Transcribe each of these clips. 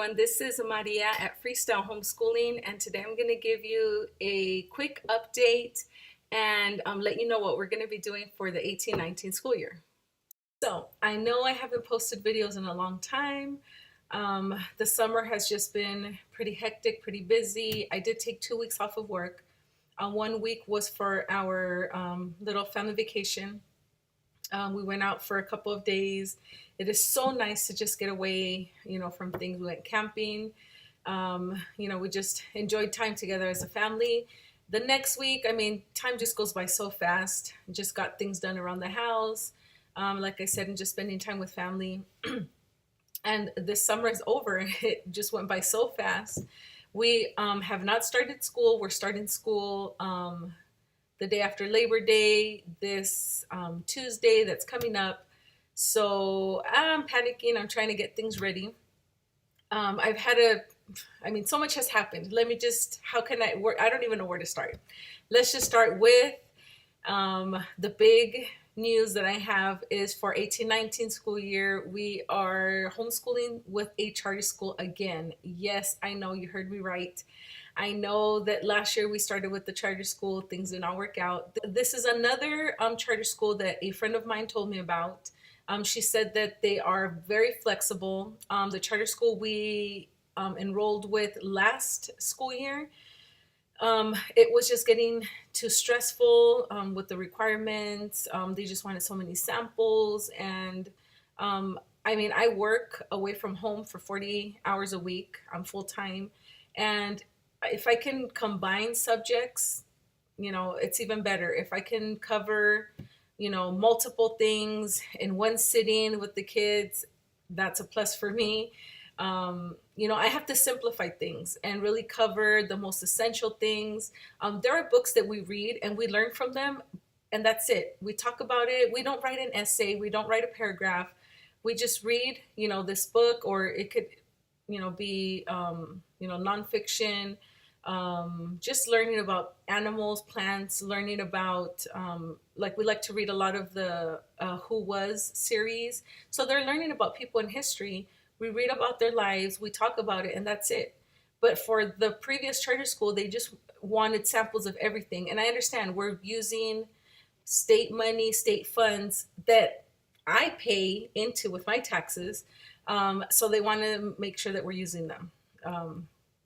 everyone, this is Maria at Freestyle Homeschooling, and today I'm going to give you a quick update and let you know what we're going to be doing for the 18-19 school year. So I know I haven't posted videos in a long time. The summer has just been pretty hectic, pretty busy. I did take 2 weeks off of work. 1 week was for our little family vacation. We went out for a couple of days. It is so nice to just get away, from things. We went camping. We just enjoyed time together as a family. The next week, time just goes by so fast. Just got things done around the house. Like I said, and just spending time with family. And this summer is over. It just went by so fast. We have not started school. We're starting school the day after Labor Day, this Tuesday that's coming up. So I'm panicking. I'm trying to get things ready. So much has happened. How can I don't even know where to start. Let's just start with the big news that I have is for 18-19 school year, we are homeschooling with a charter school again. Yes, I know you heard me right. I know that last year we started with the charter school. Things did not work out. This is another charter school that a friend of mine told me about. She said that they are very flexible. The charter school we enrolled with last school year, it was just getting too stressful with the requirements. They just wanted so many samples. And I work away from home for 40 hours a week. I'm full time. And if I can combine subjects, it's even better. If I can cover, multiple things in one sitting with the kids, that's a plus for me. I have to simplify things and really cover the most essential things. There are books that we read and we learn from them, and that's it. We talk about it. We don't write an essay. We don't write a paragraph. We just read, this book, or it could, be, nonfiction, just learning about animals, plants, learning about, we like to read a lot of the Who Was series. So they're learning about people in history. We read about their lives, we talk about it, and that's it. But for the previous charter school, they just wanted samples of everything. And I understand we're using state money, state funds that I pay into with my taxes. So they want to make sure that we're using them.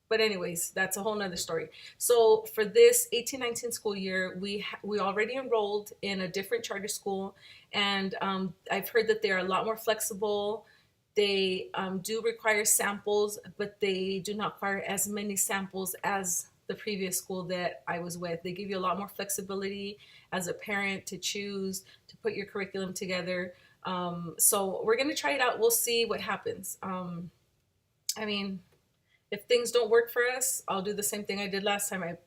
But anyways, that's a whole nother story. So for this 18-19 school year, we already enrolled in a different charter school. And I've heard that they're a lot more flexible. They do require samples, but they do not require as many samples as the previous school that I was with. They give you a lot more flexibility as a parent to choose to put your curriculum together. So we're going to try it out. We'll see what happens. If things don't work for us, I'll do the same thing I did last time. I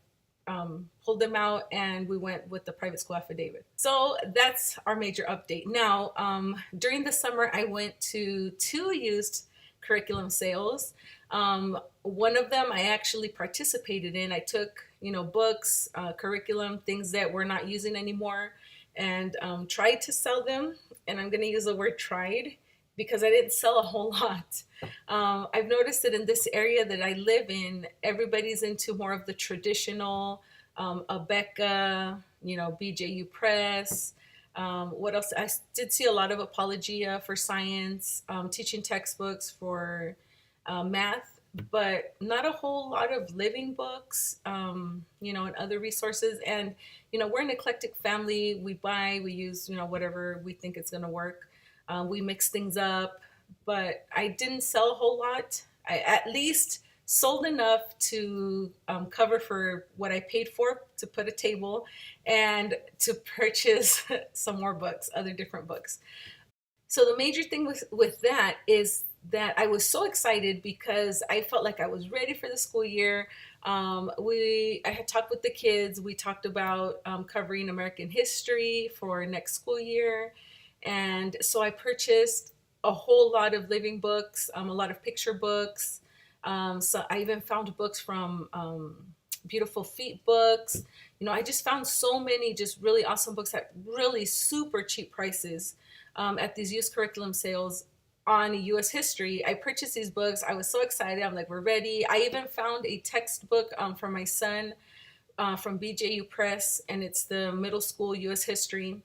pulled them out and we went with the private school affidavit. So that's our major update. Now, during the summer, I went to 2 used curriculum sales. One of them I actually participated in. I took, books, curriculum, things that we're not using anymore, and tried to sell them. And I'm going to use the word tried because I didn't sell a whole lot. I've noticed that in this area that I live in, everybody's into more of the traditional Abeka, BJU Press. What else? I did see a lot of Apologia for science, teaching textbooks for math, but not a whole lot of living books, and other resources. And, we're an eclectic family. We use, whatever we think it's going to work. We mix things up, but I didn't sell a whole lot. I at least sold enough to cover for what I paid for to put a table and to purchase some more books, other different books. So the major thing with that is that I was so excited because I felt like I was ready for the school year. I had talked with the kids. We talked about covering American history for next school year. And so I purchased a whole lot of living books, a lot of picture books. So I even found books from Beautiful Feet books. I just found so many just really awesome books at really super cheap prices at these used curriculum sales. on US history. I purchased these books. I was so excited. I'm like, we're ready. I even found a textbook for my son from BJU Press, and it's the middle school US history.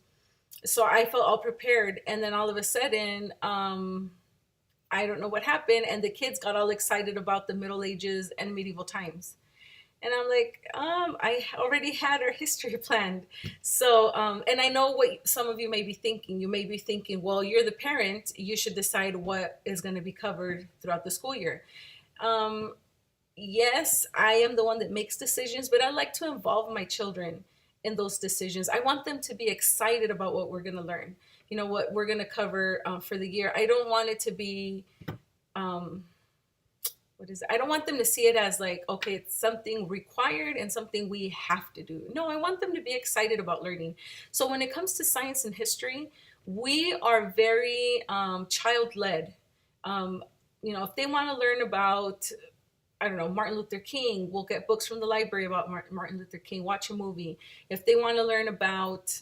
So I felt all prepared. And then all of a sudden, I don't know what happened. And the kids got all excited about the Middle Ages and medieval times. And I'm like, I already had our history planned. So, and I know what some of you may be thinking. You may be thinking, well, you're the parent. You should decide what is going to be covered throughout the school year. Um, yes, I am the one that makes decisions, but I like to involve my children in those decisions. I want them to be excited about what we're going to learn, you know, what we're going to cover for the year. I don't want it to be, um, what is it? I don't want them to see it as like, okay, it's something required and something we have to do. No, I want them to be excited about learning. So when it comes to science and history, we are very child led. Um, you know, if they want to learn about, I don't know, Martin Luther King, we'll get books from the library about Martin Luther King, watch a movie. If they want to learn about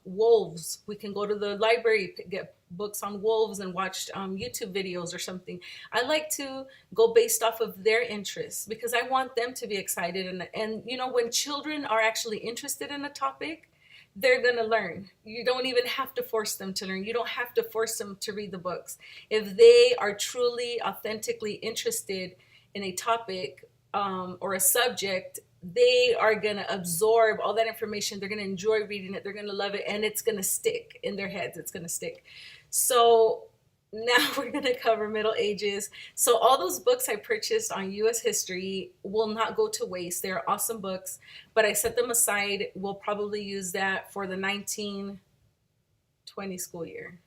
wolves, we can go to the library, get books on wolves and watch YouTube videos or something. I like to go based off of their interests because I want them to be excited. And you know, when children are actually interested in a topic, they're going to learn. You don't even have to force them to learn. You don't have to force them to read the books. If they are truly, authentically interested in a topic or a subject, they are going to absorb all that information. They're going to enjoy reading it. They're going to love it. And it's going to stick in their heads. It's going to stick. So now we're going to cover Middle Ages. So all those books I purchased on US history will not go to waste. They're awesome books, but I set them aside. We'll probably use that for the 1920 school year.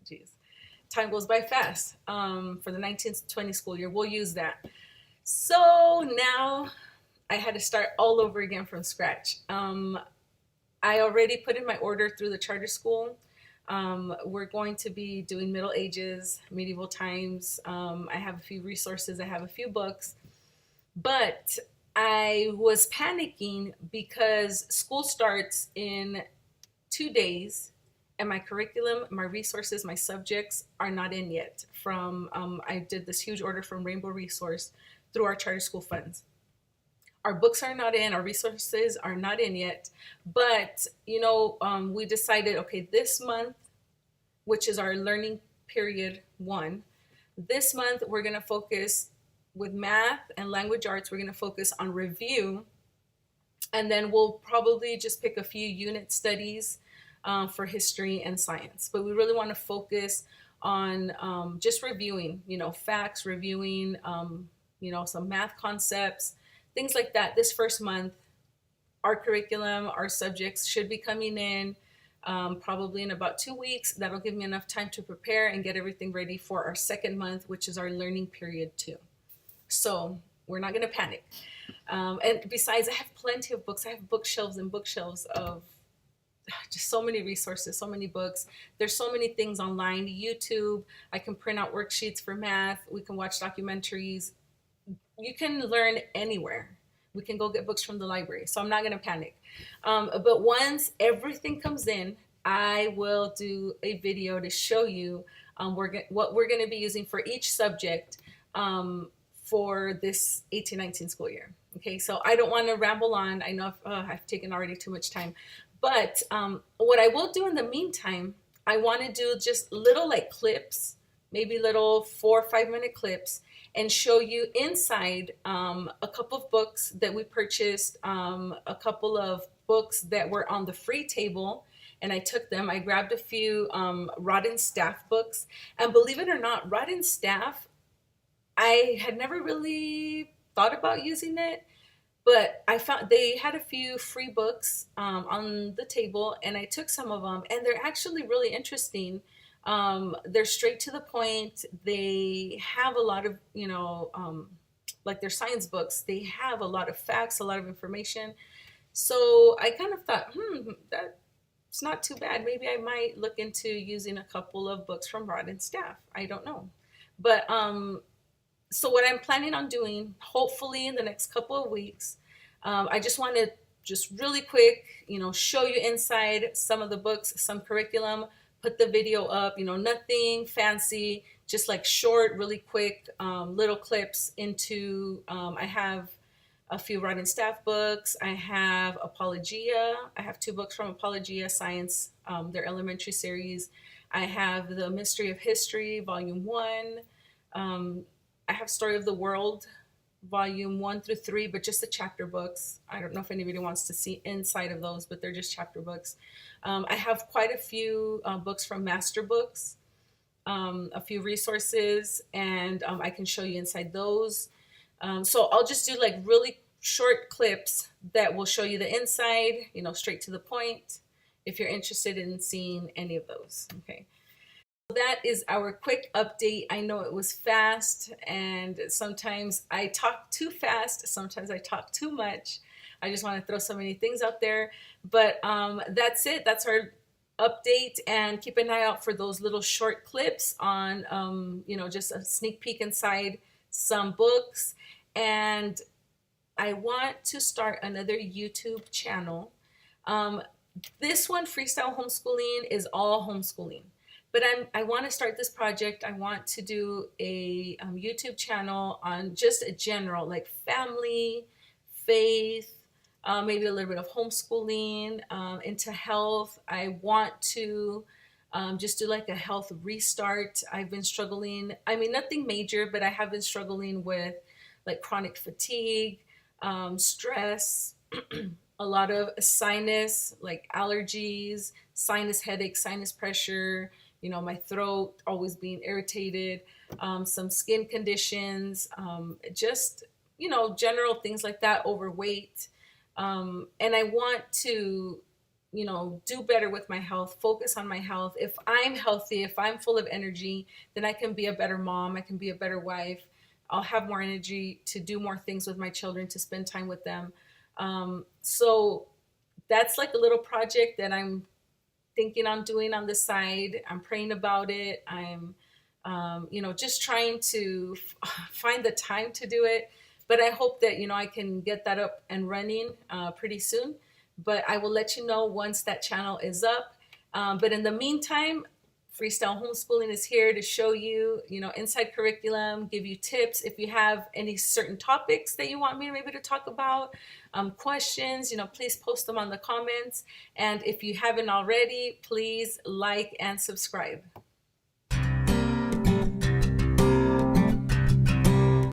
Jeez. Time goes by fast. For the 1920 school year, we'll use that. So now I had to start all over again from scratch. I already put in my order through the charter school. We're going to be doing Middle Ages, medieval times. I have a few resources. I have a few books. But I was panicking because school starts in 2 days and my curriculum, my resources, my subjects are not in yet. I did this huge order from Rainbow Resource through our charter school funds. Our books are not in, our resources are not in yet, but you know, we decided, okay, this month, which is our learning period 1, this month we're going to focus with math and language arts. We're going to focus on review, and then we'll probably just pick a few unit studies for history and science. But we really want to focus on just reviewing, you know, facts, reviewing, you know, some math concepts, things like that. This first month, our curriculum, our subjects should be coming in probably in about 2 weeks. That'll give me enough time to prepare and get everything ready for our second month, which is our learning period 2. So we're not going to panic. And besides, I have plenty of books. I have bookshelves and bookshelves of just so many resources, so many books. There's so many things online. YouTube, I can print out worksheets for math. We can watch documentaries. You can learn anywhere. We can go get books from the library. So I'm not going to panic. But once everything comes in, I will do a video to show you what we're going to be using for each subject for this 18-19 school year. Okay, so I don't want to ramble on. I know I've taken already too much time. But what I will do in the meantime, I want to do just little like clips, maybe little 4 or 5 minute clips, and show you inside a couple of books that we purchased, a couple of books that were on the free table, and I took them. I grabbed a few Rod and Staff books, and believe it or not, Rod and Staff, I had never really thought about using it, but I found they had a few free books on the table, and I took some of them, and they're actually really interesting. They're straight to the point. They have a lot of, you know, like their science books, they have a lot of facts, a lot of information. So I kind of thought, that's not too bad. Maybe I might look into using a couple of books from Rod and Staff. I don't know. But so what I'm planning on doing, hopefully in the next couple of weeks, I just want to just really quick, you know, show you inside some of the books, some curriculum, put the video up, nothing fancy, just like short, really quick little clips into, I have a few writing staff books. I have Apologia. I have 2 books from Apologia Science, their elementary series. I have The Mystery of History, Volume 1. I have Story of the World, Volume 1 through 3, but just the chapter books. I don't know if anybody wants to see inside of those, but they're just chapter books. I have quite a few books from Master Books, a few resources, and I can show you inside those. So I'll just do like really short clips that will show you the inside, straight to the point, if you're interested in seeing any of those. Okay. That is our quick update. I know it was fast, and sometimes I talk too fast, sometimes I talk too much. I just want to throw so many things out there, but that's it. That's our update, and keep an eye out for those little short clips on, just a sneak peek inside some books. And I want to start another YouTube channel. This one, Freestyle Homeschooling, is all homeschooling. But I want to start this project. I want to do a YouTube channel on just a general, like family, faith, maybe a little bit of homeschooling, into health. I want to just do like a health restart. I've been struggling. I mean, nothing major, but I have been struggling with like chronic fatigue, stress, a lot of sinus, like allergies, sinus headaches, sinus pressure, my throat always being irritated, some skin conditions, just, general things like that, overweight. And I want to, do better with my health, focus on my health. If I'm healthy, if I'm full of energy, then I can be a better mom. I can be a better wife. I'll have more energy to do more things with my children, to spend time with them. So that's like a little project that I'm thinking on doing on the side. I'm praying about it. I'm, just trying to find the time to do it. But I hope that, I can get that up and running pretty soon. But I will let you know once that channel is up. But in the meantime, Freestyle Homeschooling is here to show you, inside curriculum, give you tips. If you have any certain topics that you want me maybe to talk about, questions, please post them on the comments. And if you haven't already, please like and subscribe.